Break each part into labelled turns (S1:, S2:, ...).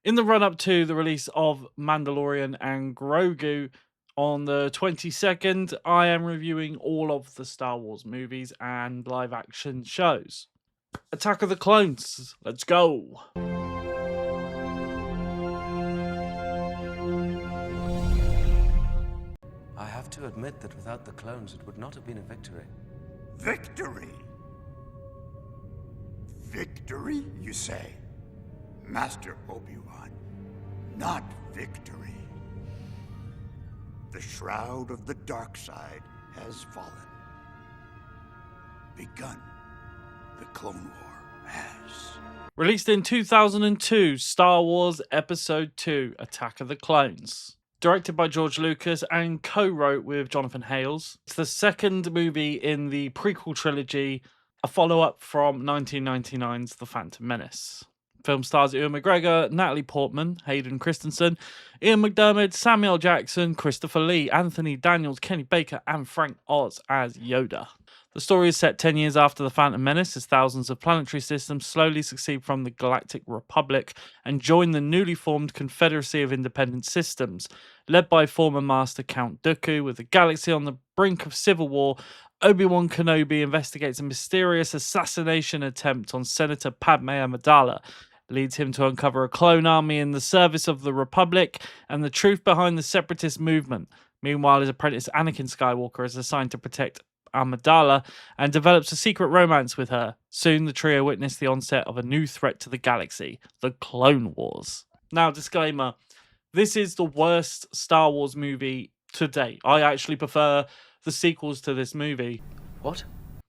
S1: In the run-up to the release of Mandalorian and Grogu on the 22nd, I am reviewing all of the Star Wars movies and live-action shows. Attack of the Clones, let's go!
S2: I have to admit that without the clones, it would not have been a victory.
S3: Victory? Victory, you say? Master Obi-Wan, not victory. The shroud of the dark side has fallen. Begun. The Clone War has.
S1: Released in 2002, Star Wars Episode 2, Attack of the Clones. Directed by George Lucas and co-wrote with Jonathan Hales. It's the second movie in the prequel trilogy, a follow-up from 1999's The Phantom Menace. Film stars Ewan McGregor, Natalie Portman, Hayden Christensen, Ian McDiarmid, Samuel Jackson, Christopher Lee, Anthony Daniels, Kenny Baker, and Frank Oz as Yoda. The story is set 10 years after The Phantom Menace, as thousands of planetary systems slowly succeed from the Galactic Republic and join the newly formed Confederacy of Independent Systems. Led by former Master Count Dooku, with the galaxy on the brink of civil war, Obi-Wan Kenobi investigates a mysterious assassination attempt on Senator Padmé Amidala. Leads him to uncover a clone army in the service of the Republic and the truth behind the separatist movement. Meanwhile, his apprentice Anakin Skywalker is assigned to protect Amidala and develops a secret romance with her. Soon, the trio witness the onset of a new threat to the galaxy, the Clone Wars. Now, disclaimer, this is the worst Star Wars movie to date. I actually prefer the sequels to this movie.
S2: What?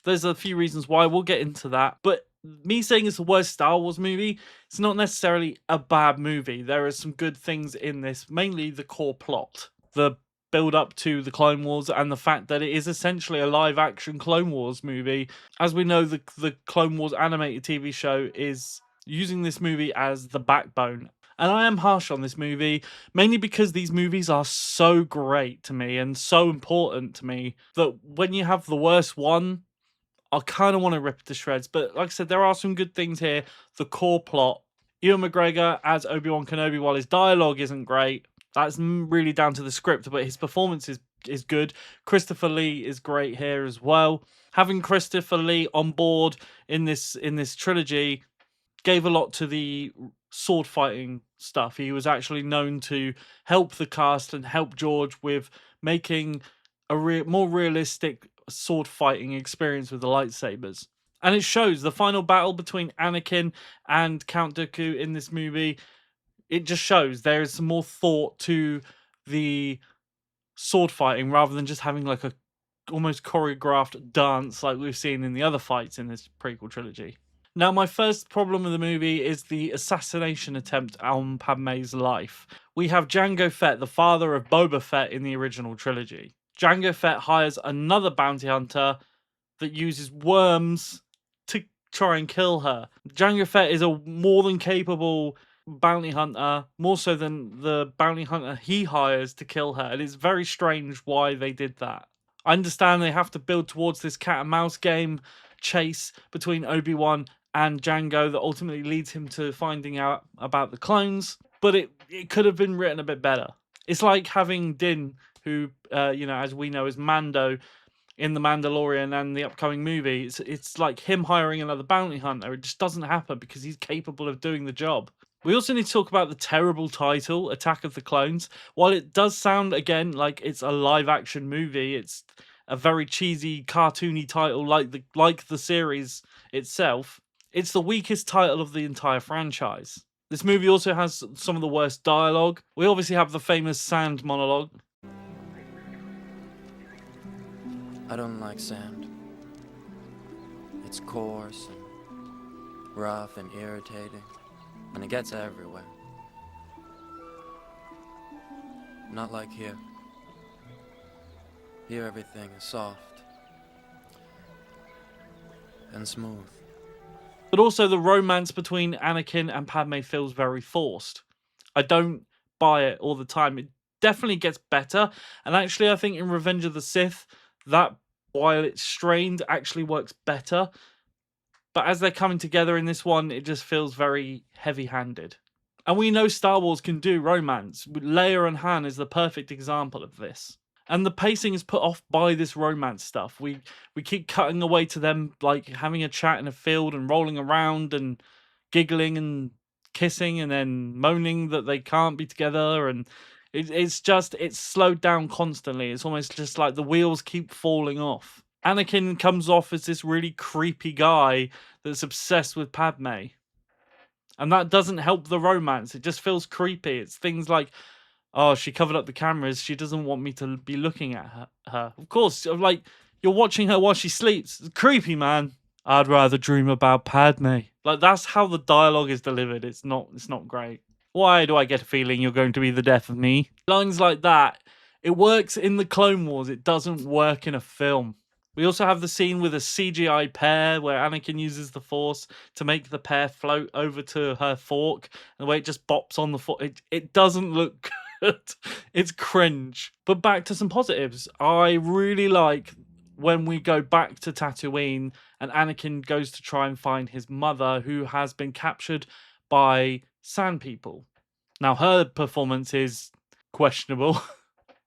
S1: There's a few reasons why, we'll get into that, but me saying it's the worst Star Wars movie, it's not necessarily a bad movie. There are some good things in this, mainly the core plot, the build up to the Clone Wars, and the fact that it is essentially a live action Clone Wars movie. As we know, the Clone Wars animated TV show is using this movie as the backbone. And I am harsh on this movie, mainly because these movies are so great to me and so important to me that when you have the worst one, I kind of want to rip it to shreds. But like I said, there are some good things here. The core plot. Ewan McGregor as Obi-Wan Kenobi, while his dialogue isn't great, that's really down to the script, but his performance is good. Christopher Lee is great here as well. Having Christopher Lee on board in this trilogy gave a lot to the sword fighting stuff. He was actually known to help the cast and help George with making a more realistic sword fighting experience with the lightsabers. And it shows. The final battle between Anakin and Count Dooku in this movie, it just shows there is some more thought to the sword fighting rather than just having like a almost choreographed dance like we've seen in the other fights in this prequel trilogy. Now, my first problem with the movie is the assassination attempt on Padmé's life. We have Jango Fett, the father of Boba Fett in the original trilogy. Jango Fett hires another bounty hunter that uses worms to try and kill her. Jango Fett is a more than capable bounty hunter, more so than the bounty hunter he hires to kill her. And it's very strange why they did that. I understand they have to build towards this cat and mouse game chase between Obi-Wan and Jango that ultimately leads him to finding out about the clones, but it could have been written a bit better. It's like having Din, who, as we know, is Mando in The Mandalorian and the upcoming movie. It's like him hiring another bounty hunter. It just doesn't happen because he's capable of doing the job. We also need to talk about the terrible title, Attack of the Clones. While it does sound, again, like it's a live-action movie, it's a very cheesy, cartoony title like the series itself. It's the weakest title of the entire franchise. This movie also has some of the worst dialogue. We obviously have the famous sand monologue.
S4: I don't like sand. It's coarse and rough and irritating, and it gets everywhere. Not like here. Here everything is soft and smooth.
S1: But also the romance between Anakin and Padmé feels very forced. I don't buy it all the time. It definitely gets better. And actually, I think in Revenge of the Sith, that, while it's strained, actually works better. But as they're coming together in this one, it just feels very heavy-handed. And we know Star Wars can do romance. Leia and Han is the perfect example of this. And the pacing is put off by this romance stuff. We keep cutting away to them like having a chat in a field and rolling around and giggling and kissing and then moaning that they can't be together, and it's slowed down constantly. It's almost just like the wheels keep falling off. Anakin comes off as this really creepy guy that's obsessed with Padme. And that doesn't help the romance. It just feels creepy. It's things like, oh, she covered up the cameras. She doesn't want me to be looking at her. Of course, like, you're watching her while she sleeps. It's creepy, man. I'd rather dream about Padme. Like, that's how the dialogue is delivered. It's not great. Why do I get a feeling you're going to be the death of me? Lines like that. It works in the Clone Wars. It doesn't work in a film. We also have the scene with a CGI pear where Anakin uses the Force to make the pear float over to her fork. And the way it just bops on the fork, it doesn't look good. It's cringe. But back to some positives. I really like when we go back to Tatooine and Anakin goes to try and find his mother, who has been captured by Sand People. Now, her performance is questionable,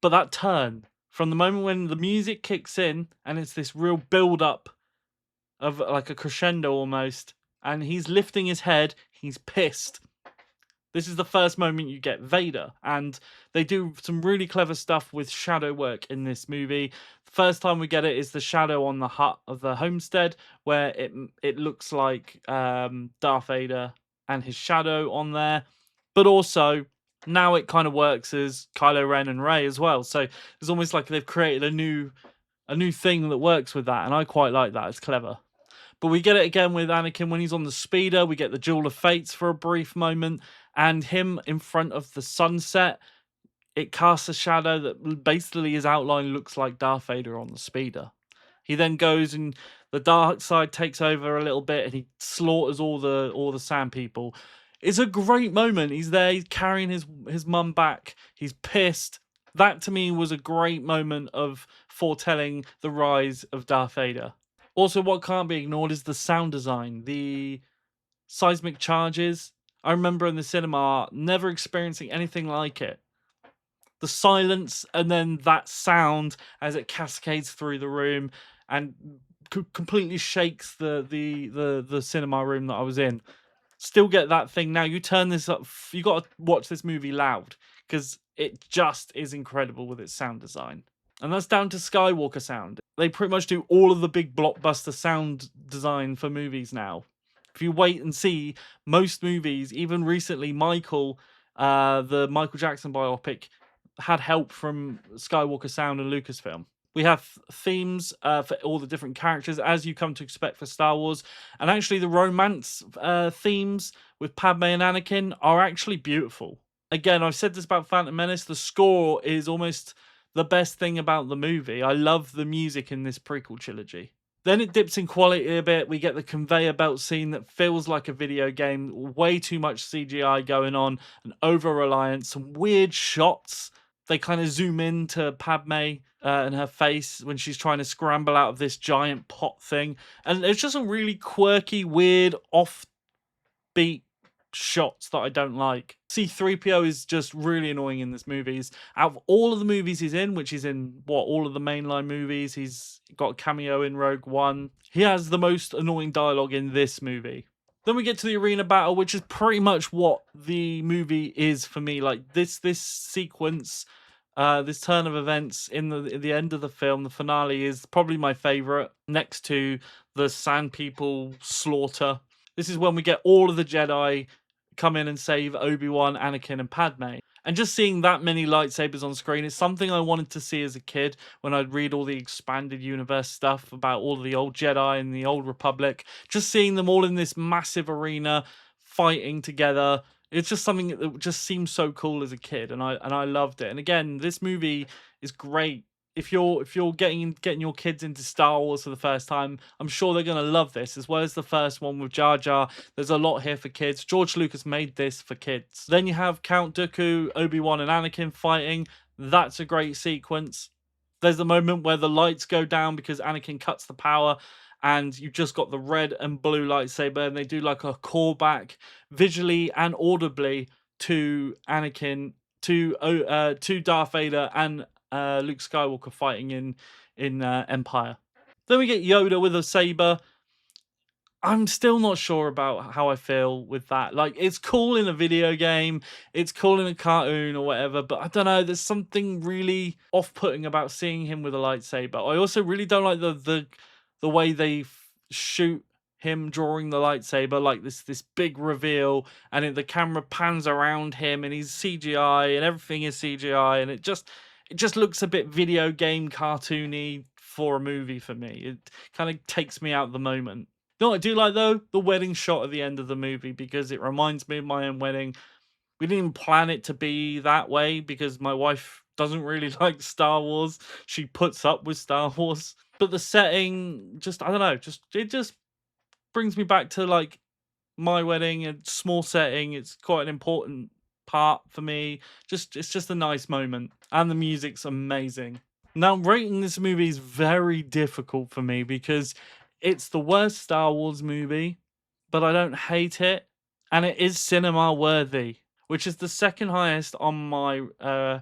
S1: but that turn from the moment when the music kicks in and it's this real build up of like a crescendo almost, and he's lifting his head, he's pissed. This is the first moment you get Vader, and they do some really clever stuff with shadow work in this movie. The first time we get it is the shadow on the hut of the homestead, where it looks like Darth Vader and his shadow on there, but also now it kind of works as Kylo Ren and Rey as well. So it's almost like they've created a new thing that works with that, and I quite like that. It's clever. But we get it again with Anakin when he's on the speeder. We get the Duel of Fates for a brief moment, and him in front of the sunset. It casts a shadow that basically his outline looks like Darth Vader on the speeder. He then goes and the dark side takes over a little bit, and he slaughters all the Sand People. It's a great moment. He's there, he's carrying his mum back. He's pissed. That to me was a great moment of foretelling the rise of Darth Vader. Also, what can't be ignored is the sound design. The seismic charges. I remember in the cinema never experiencing anything like it. The silence and then that sound as it cascades through the room and completely shakes the cinema room that I was in. Still get that thing now. You turn this up, you got to watch this movie loud because it just is incredible with its sound design. And that's down to Skywalker sound. They pretty much do all of the big blockbuster sound design for movies now. If you wait and see, most movies, even recently, the Michael Jackson biopic, had help from Skywalker sound and Lucasfilm. We have themes for all the different characters, as you come to expect for Star Wars. And actually, the romance themes with Padme and Anakin are actually beautiful. Again, I've said this about Phantom Menace. The score is almost the best thing about the movie. I love the music in this prequel trilogy. Then it dips in quality a bit. We get the conveyor belt scene that feels like a video game. Way too much CGI going on. An over-reliance. Some weird shots. They kind of zoom in to Padme and her face when she's trying to scramble out of this giant pot thing. And it's just some really quirky, weird, offbeat shots that I don't like. C-3PO is just really annoying in this movie. Out of all of the movies he's in, which is in, all of the mainline movies, he's got a cameo in Rogue One. He has the most annoying dialogue in this movie. Then we get to the arena battle, which is pretty much what the movie is for me. Like, this sequence, this turn of events in the end of the film, the finale, is probably my favourite, next to the Sand People slaughter. This is when we get all of the Jedi come in and save Obi-Wan, Anakin, and Padme. And just seeing that many lightsabers on screen is something I wanted to see as a kid when I'd read all the expanded universe stuff about all of the old Jedi and the old Republic. Just seeing them all in this massive arena fighting together. It's just something that just seems so cool as a kid, and I loved it. And again, this movie is great. If you're getting your kids into Star Wars for the first time, I'm sure they're going to love this, as well as the first one with Jar Jar. There's a lot here for kids. George Lucas made this for kids. Then you have Count Dooku, Obi-Wan and Anakin fighting. That's a great sequence. There's the moment where the lights go down because Anakin cuts the power, and you've just got the red and blue lightsaber, and they do like a callback visually and audibly to Anakin, to Darth Vader and Luke Skywalker fighting in Empire. Then we get Yoda with a saber. I'm still not sure about how I feel with that. Like, it's cool in a video game, it's cool in a cartoon or whatever, but I don't know, there's something really off-putting about seeing him with a lightsaber. I also really don't like the way they shoot him drawing the lightsaber, like this big reveal, and the camera pans around him, and he's CGI, and everything is CGI, and it just looks a bit video game cartoony for a movie for me. It kind of takes me out of the moment. You know what I do like, though? The wedding shot at the end of the movie, because it reminds me of my own wedding. We didn't even plan it to be that way because my wife doesn't really like Star Wars. She puts up with Star Wars. But the setting, I don't know, it just brings me back to, like, my wedding, a small setting. It's quite an important part for me. It's just a nice moment. And the music's amazing. Now, rating this movie is very difficult for me because it's the worst Star Wars movie, but I don't hate it, and it is cinema worthy, which is the second highest on my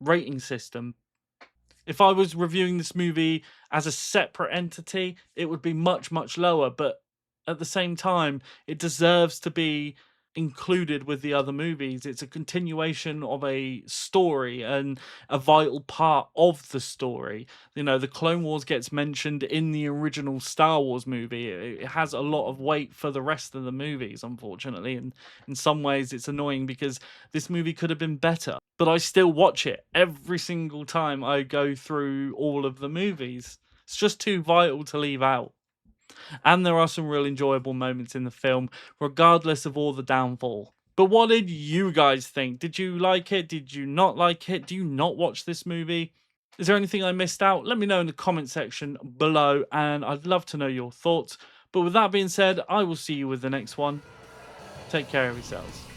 S1: rating system. If I was reviewing this movie as a separate entity, it would be much, much lower, but at the same time, it deserves to be included with the other movies. It's a continuation of a story and a vital part of the story. You know, the Clone Wars gets mentioned in the original Star Wars movie. It has a lot of weight for the rest of the movies, unfortunately, and in some ways it's annoying because this movie could have been better, but I still watch it every single time I go through all of the movies. It's just too vital to leave out. And there are some real enjoyable moments in the film, regardless of all the downfall. But what did you guys think? Did you like it? Did you not like it? Do you not watch this movie? Is there anything I missed out? Let me know in the comment section below, and I'd love to know your thoughts. But with that being said, I will see you with the next one. Take care of yourselves.